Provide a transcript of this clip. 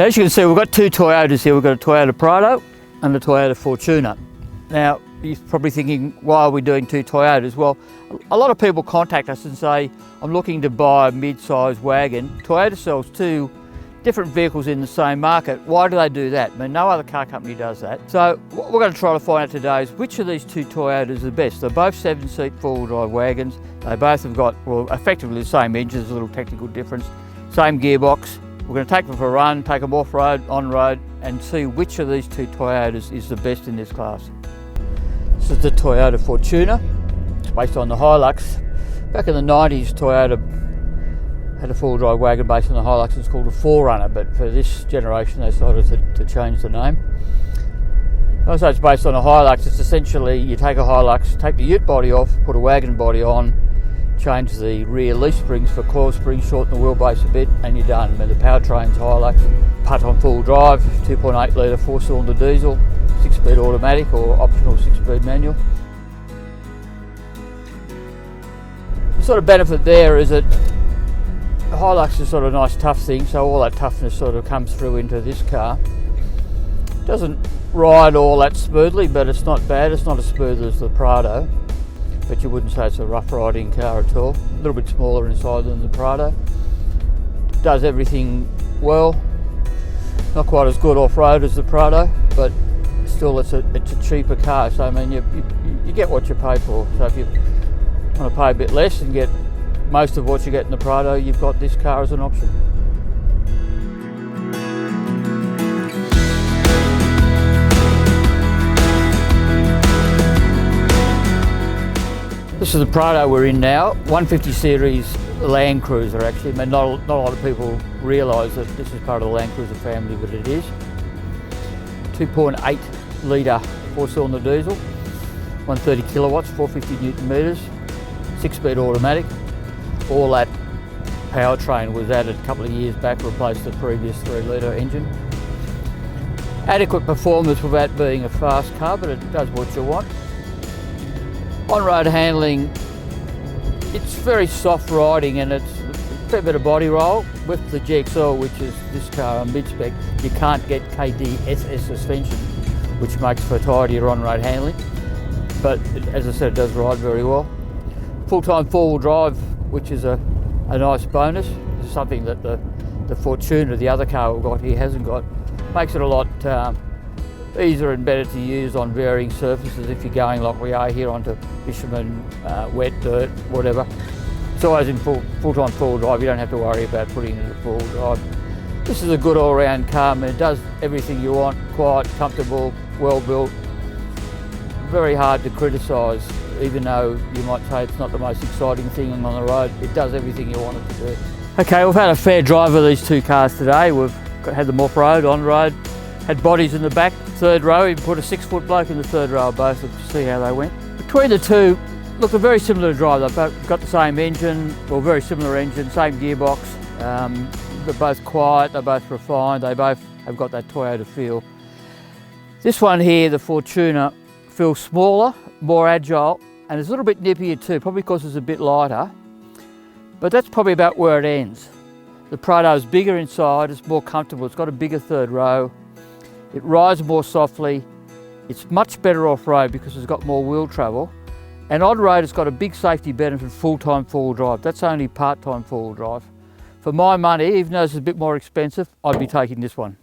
Now, as you can see, we've got two Toyotas here. We've got a Toyota Prado and a Toyota Fortuner. Now, you're probably thinking, why are we doing two Toyotas? Well, a lot of people contact us and say, I'm looking to buy a mid-size wagon. Toyota sells two different vehicles in the same market. Why do they do that? I mean, no other car company does that. So what we're going to try to find out today is which of these two Toyotas are the best. They're both 7-seat four-wheel drive wagons. They both have got, well, effectively the same engine. There's a little technical difference. Same gearbox. We're going to take them for a run, take them off-road, on-road, and see which of these two Toyotas is the best in this class. This is the Toyota Fortuner. It's based on the Hilux. Back in the 90s, Toyota had a four-wheel drive wagon based on the Hilux. It's called a 4Runner, but for this generation they decided to change the name. Also, it's based on a Hilux. It's essentially, you take a Hilux, take the ute body off, put a wagon body on, change the rear leaf springs for coil springs, shorten the wheelbase a bit, and you're done. I mean, the powertrains Hilux, part-on full drive, 2.8 litre 4-cylinder diesel, 6-speed automatic or optional 6-speed manual. The sort of benefit there is that the Hilux is sort of a nice tough thing, so all that toughness sort of comes through into this car. It doesn't ride all that smoothly, but it's not bad. It's not as smooth as the Prado, but you wouldn't say it's a rough riding car at all. A little bit smaller inside than the Prado. Does everything well. Not quite as good off-road as the Prado, but still it's a cheaper car. So I mean, you get what you pay for. So if you want to pay a bit less and get most of what you get in the Prado, you've got this car as an option. This is the Prado we're in now, 150 series LandCruiser actually. I mean, not a lot of people realise that this is part of the LandCruiser family, but it is. 2.8 litre 4-cylinder diesel, 130 kilowatts, 450 newton metres, 6-speed automatic. All that powertrain was added a couple of years back, replaced the previous 3-litre engine. Adequate performance without being a fast car, but it does what you want. On-road handling, it's very soft riding and it's a fair bit of body roll. With the GXL, which is this car on mid-spec, you can't get KDSS suspension, which makes for tidier on-road handling. But as I said, it does ride very well. Full-time four-wheel drive, which is a nice bonus. It's something that the Fortuner, the other car we've got here, hasn't got. Makes it a lot easier and better to use on varying surfaces if you're going like we are here onto bitumen, wet, dirt, whatever. It's always in full-time four-wheel drive. You don't have to worry about putting it in four-wheel drive. This is a good all-round car. I mean, it does everything you want, quiet, comfortable, well-built. Very hard to criticise. Even though you might say it's not the most exciting thing on the road, it does everything you want it to do. Okay, we've had a fair drive of these two cars today. We've had them off-road, on-road, had bodies in the back, third row, even put a 6-foot bloke in the third row of both to see how they went. Between the two, look, they're very similar to drive. They've both got the same engine, or very similar engine, same gearbox. They're both quiet, they're both refined, they both have got that Toyota feel. This one here, the Fortuner, feels smaller, more agile, and it's a little bit nippier too, probably because it's a bit lighter, but that's probably about where it ends. The Prado is bigger inside, it's more comfortable, it's got a bigger third row, it rides more softly, it's much better off-road because it's got more wheel travel, and on-road it's got a big safety benefit, full-time four-wheel drive. That's only part-time four-wheel drive. For my money, even though it's a bit more expensive, I'd be taking this one.